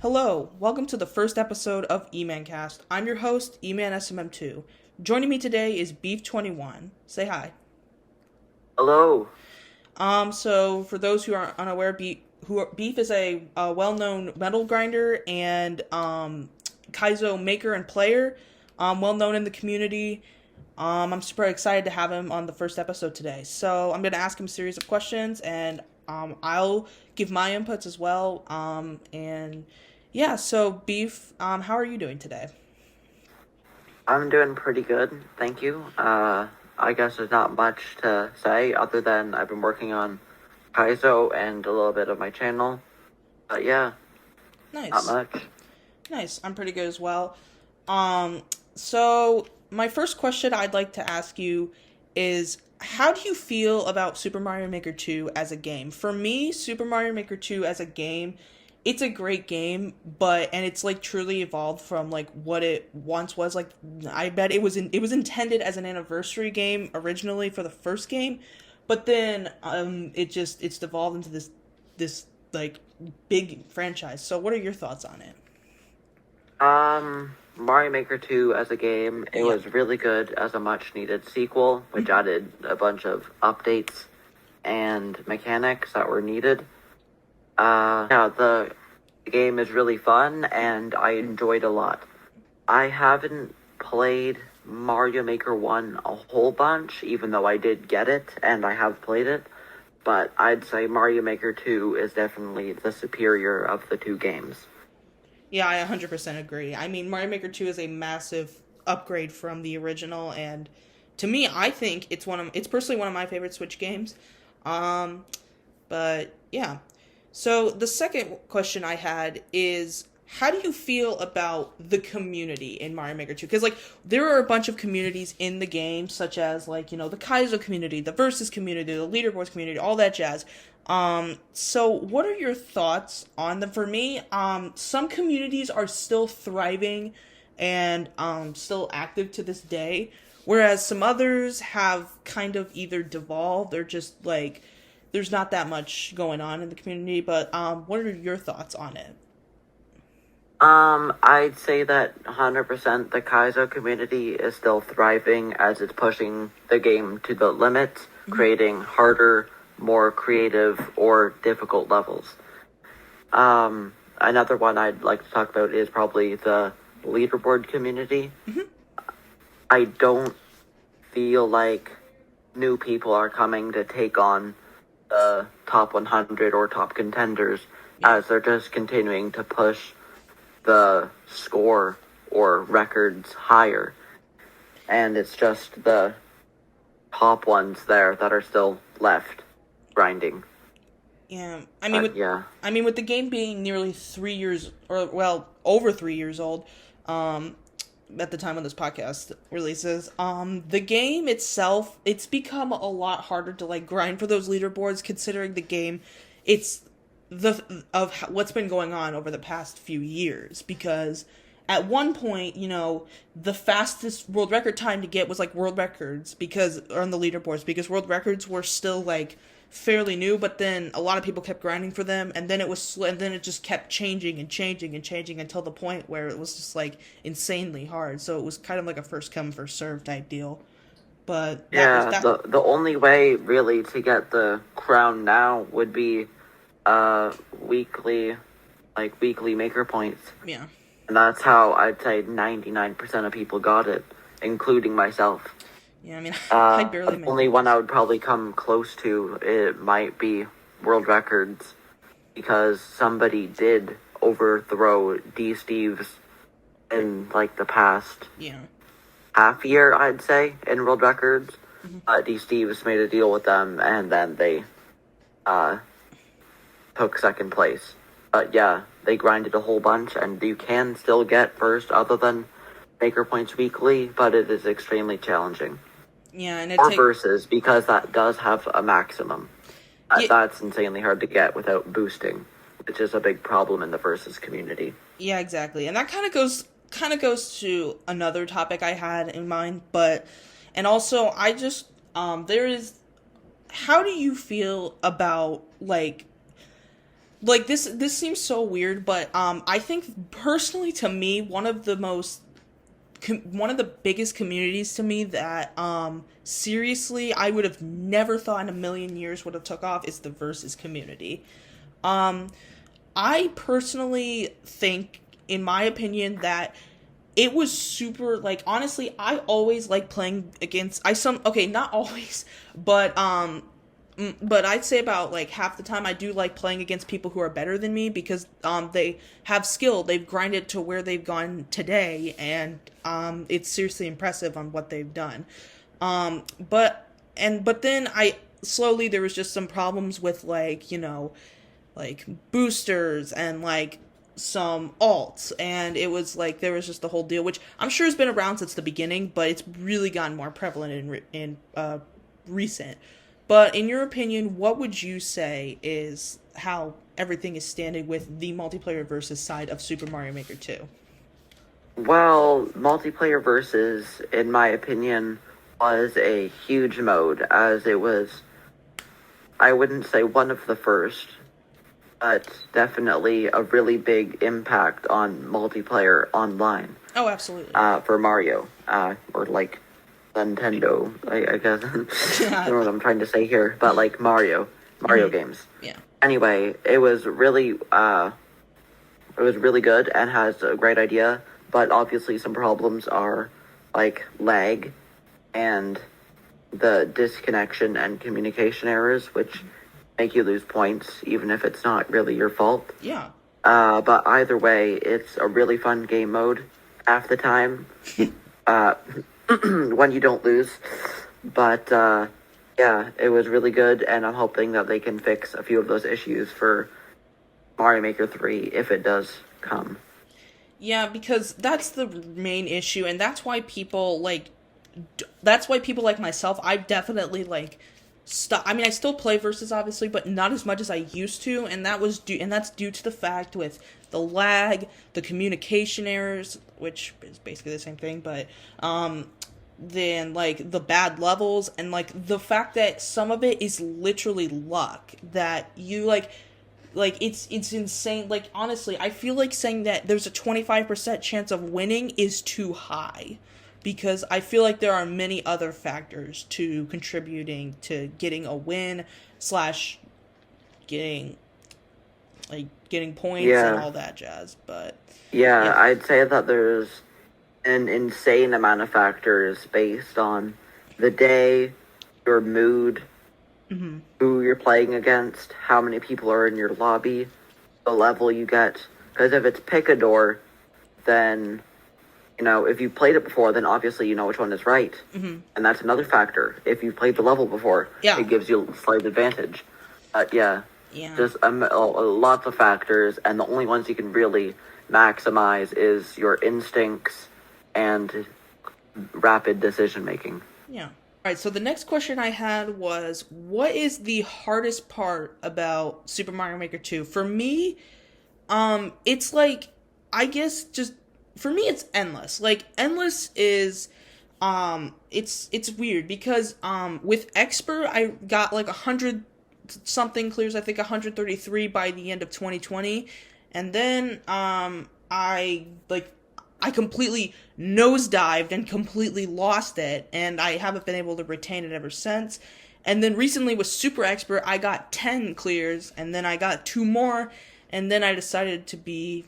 Hello, welcome to the first episode of EmanCast. I'm your host, EmanSMM2. Joining me today is Beef21. Say hi. Hello. So for those who are unaware, Beef is a well-known metal grinder and Kaizo maker and player, well known in the community. I'm super excited to have him on the first episode today. So I'm going to ask him a series of questions, and I'll give my inputs as well. And yeah, so Beef, how are you doing today? I'm doing pretty good, thank you. I guess there's not much to say other than I've been working on Kaizo and a little bit of my channel. But yeah, not Nice. much. Nice. I'm pretty good as well. So my first question I'd like to ask you is how do you feel about Super Mario Maker 2 as a game? For me, Super Mario Maker 2 as a game, it's a great game, and it's like truly evolved from like what it once was. Like I bet it was intended as an anniversary game originally for the first game, but then it's devolved into this like big franchise. So what are your thoughts on it? Mario Maker 2 as a game, it Yeah. was really good as a much needed sequel, which added a bunch of updates and mechanics that were needed. Yeah, the game is really fun and I enjoyed a lot. I haven't played Mario Maker 1 a whole bunch, even though I did get it and I have played it. But I'd say Mario Maker 2 is definitely the superior of the two games. Yeah, I 100% agree. I mean, Mario Maker 2 is a massive upgrade from the original, and to me, I think it's personally one of my favorite Switch games. Um, but yeah. So the second question I had is how do you feel about the community in Mario Maker 2? Because like there are a bunch of communities in the game, such as like, the Kaizo community, the Versus community, the Leaderboards community, all that jazz. So what are your thoughts on them? For me, some communities are still thriving and still active to this day, whereas some others have kind of either devolved or just like there's not that much going on in the community. But what are your thoughts on it? I'd say that 100% the Kaizo community is still thriving as it's pushing the game to the limits, creating harder, more creative or difficult levels. Another one I'd like to talk about is probably the leaderboard community. I don't feel like new people are coming to take on the top 100 or top contenders as they're just continuing to push the score or records higher. And it's just the top ones there that are still left grinding. Yeah, I mean, Yeah. with the game being nearly 3 years, or well, over 3 years old, at the time when this podcast releases, the game itself, it's become a lot harder to like grind for those leaderboards, considering the game, it's what's been going on over the past few years. Because at one point, the fastest world record time to get was like world records because on the leaderboards because world records were still like fairly new, but then a lot of people kept grinding for them, and then it just kept changing and changing and changing until the point where it was just like insanely hard. So it was kind of like a first come first serve type deal. But that was Yeah, that. the only way really to get the crown now would be weekly weekly maker points. Yeah, And that's how I'd say 99% of people got it, including myself. yeah. I mean, I barely The made only it. one I would probably come close to, it might be world records, because somebody did overthrow D Steve's in like the past Yeah, half year, I'd say, in world records. D Steve's made a deal with them, and then they uh, took second place. But yeah, they grinded a whole bunch, and you can still get first other than Maker Points Weekly, but it is extremely challenging. yeah, and Or versus, because that does have a maximum. Yeah, That's insanely hard to get without boosting, which is a big problem in the versus community. yeah, exactly. And that kind of goes to another topic I had in mind, but and also I just there is how do you feel about like like this seems so weird, but I think personally to me one of the biggest communities to me that seriously I would have never thought in a million years would have took off is the versus community. Um I personally think, in my opinion, that it was super, like, honestly, I always like playing against, okay, not always, but but I'd say about like half the time I do like playing against people who are better than me, because they have skill, they've grinded to where they've gone today, and it's seriously impressive on what they've done. But then I slowly, there was just some problems with, like, like boosters and like some alts, and it was like there was just the whole deal, which I'm sure has been around since the beginning, but it's really gotten more prevalent in recent. But in your opinion, what would you say is how everything is standing with the multiplayer versus side of Super Mario Maker 2? Well, multiplayer versus, in my opinion, was a huge mode, as it was, I wouldn't say one of the first, but definitely a really big impact on multiplayer online. Oh, absolutely. For Mario, or like Nintendo, I guess. I don't know what I'm trying to say here, but like Mario games. Yeah. Anyway, it was really good and has a great idea, but obviously some problems are like lag and the disconnection and communication errors, which make you lose points, even if it's not really your fault. Yeah. But either way, it's a really fun game mode half the time. When you don't lose. But, yeah, it was really good, and I'm hoping that they can fix a few of those issues for Mario Maker 3 if it does come. Yeah, because that's the main issue, and that's why people like myself, I've definitely like I mean, I still play versus, obviously, but not as much as I used to, and that's due to the fact with the lag, the communication errors, which is basically the same thing, but then like the bad levels, and like the fact that some of it is literally luck, that you like it's insane. Like, honestly, I feel like saying that there's a 25% chance of winning is too high, because I feel like there are many other factors to contributing to getting a win slash getting points and all that jazz. But yeah, I'd say that there's an insane amount of factors based on the day, your mood, who you're playing against, how many people are in your lobby, the level you get. Because if it's Picador, then, if you've played it before, then obviously you know which one is right. And that's another factor. If you've played the level before, it gives you a slight advantage. Just lots of factors, and the only ones you can really maximize is your instincts and rapid decision making. Yeah. Alright, so the next question I had was, what is the hardest part about Super Mario Maker 2? For me, it's like, I guess just, for me it's endless. Like, endless is, it's weird, because, with Expert, I got like 100 something clears, I think 133 by the end of 2020, and then, I completely nosedived and completely lost it, and I haven't been able to retain it ever since. And then recently with Super Expert, I got 10 clears, and then I got 2 more, and then I decided to be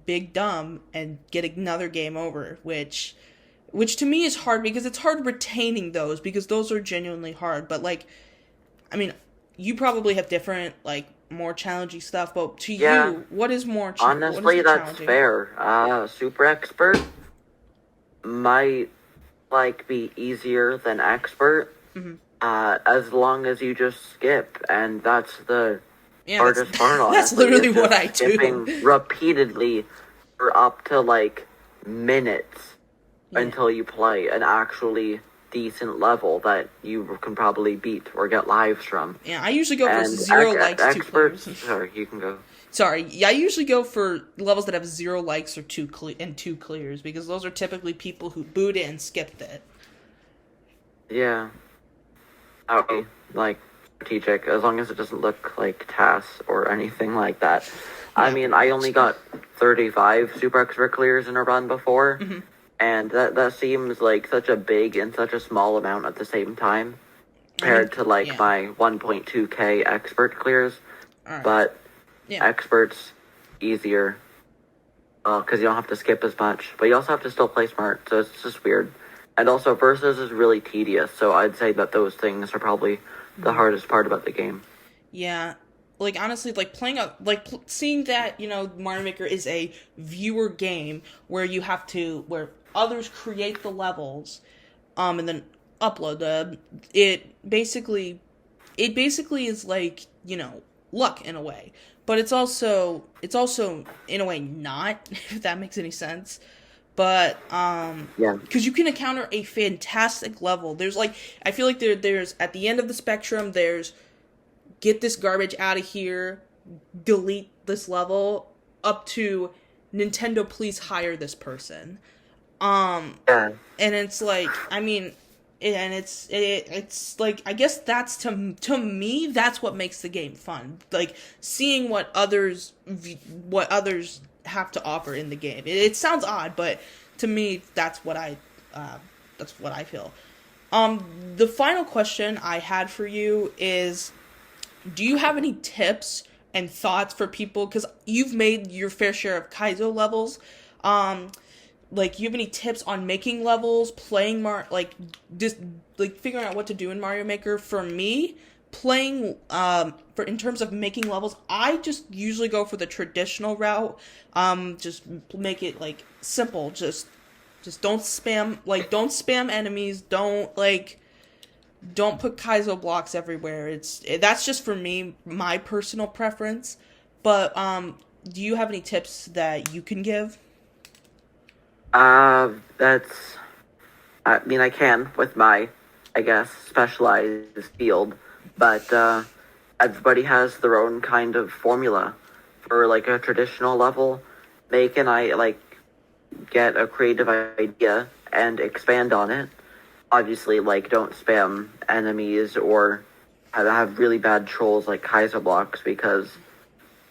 big dumb and get another game over, which to me is hard, because it's hard retaining those, because those are genuinely hard. But like, I mean, you probably have different, like, more challenging stuff, but to you, what is more honestly, that's fair. Super Expert might, like, be easier than Expert, as long as you just skip, and that's the hardest part on it. That's literally what I do. Skipping repeatedly for up to, like, minutes until you play an actually decent level that you can probably beat or get lives from. Yeah, I usually go for 0 likes, 2 clears. Sorry, you can go. Sorry, yeah, I usually go for levels that have 0 likes or 2 clears, because those are typically people who boot it and skipped it. Yeah. Okay, like, strategic, as long as it doesn't look like tasks or anything like that. I Yeah, mean, pretty I much. only got 35 super expert clears in a run before, Mm-hmm. and that seems like such a big and such a small amount at the same time I mean, compared to like yeah. my 1.2k expert clears. All right. But Yeah. experts easier because you don't have to skip as much, but you also have to still play smart, so it's just weird. And also, versus is really tedious, so I'd say that those things are probably the hardest part about the game. Yeah. Like honestly, like seeing that Mario Maker is a viewer game where you have to where others create the levels, and then upload them. It basically is like luck in a way, but it's also in a way not if that makes any sense. But Yeah, because you can encounter a fantastic level. There's like I feel like there's at the end of the spectrum there's get this garbage out of here, delete this level, up to Nintendo, please hire this person. yeah, And it's like, I mean, and it's like I guess that's to me that's what makes the game fun. Like seeing what others have to offer in the game. It sounds odd, but to me that's what I feel. The final question I had for you is, do you have any tips and thoughts for people? Because you've made your fair share of Kaizo levels. Like, you have any tips on making levels, playing like just like figuring out what to do in Mario Maker? For me, playing for in terms of making levels, I just usually go for the traditional route. Just make it like simple. Just don't spam enemies. Don't put Kaizo blocks everywhere. That's just for me, my personal preference. But do you have any tips that you can give? that's. I mean, I can with my, I guess, specialized field, but everybody has their own kind of formula for like a traditional level. Make and I like get a creative idea and expand on it. Obviously, like don't spam enemies or have really bad trolls like Kaiser blocks because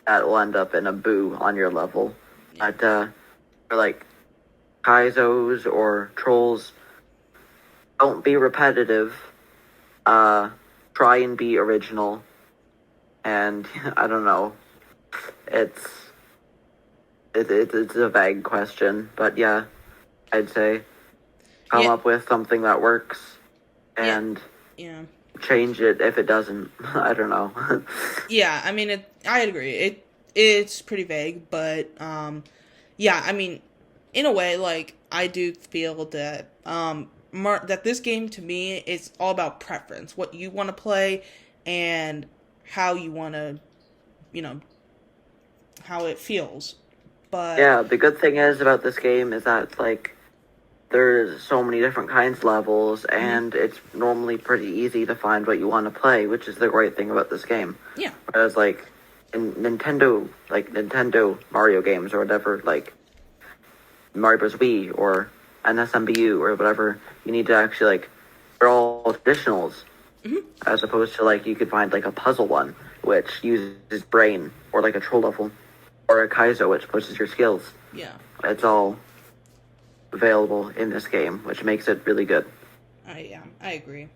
that will end up in a boo on your level. Yeah. But for like Kaizos or trolls, don't be repetitive. Try and be original. And I don't know. It's it's a vague question, but yeah, I'd say come Yeah. up with something that works Yeah. and Yeah. change it if it doesn't. I don't know. Yeah, I mean I agree. It's pretty vague, but yeah, I mean in a way like I do feel that that this game to me is all about preference, what you want to play and how you want to, you know, how it feels. But Yeah, the good thing is about this game is that like there's so many different kinds of levels mhm, and it's normally pretty easy to find what you want to play, which is the great thing about this game. yeah. Whereas like in Nintendo Mario games or whatever, like Mario Bros. Wii or NSMBU or whatever, you need to actually like they're all traditionals Mhm. as opposed to like you could find like a puzzle one which uses brain or like a troll level or a Kaizo which pushes your skills. Yeah. It's all available in this game, which makes it really good. I agree.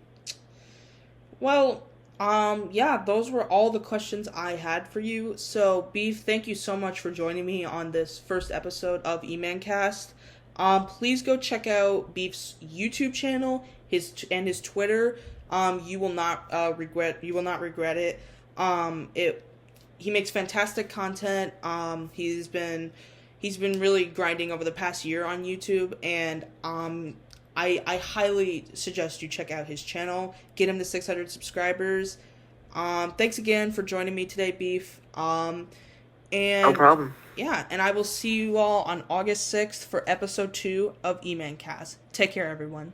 Well, yeah, those were all the questions I had for you. So, Beef, thank you so much for joining me on this first episode of EmanCast. Please go check out Beef's YouTube channel, his Twitter. You will not regret it. He makes fantastic content. He's been really grinding over the past year on YouTube, and I highly suggest you check out his channel. Get him to 600 subscribers. Thanks again for joining me today, Beef. No And problem. yeah, and I will see you all on August 6th for episode 2 of EmanCast. Take care, everyone.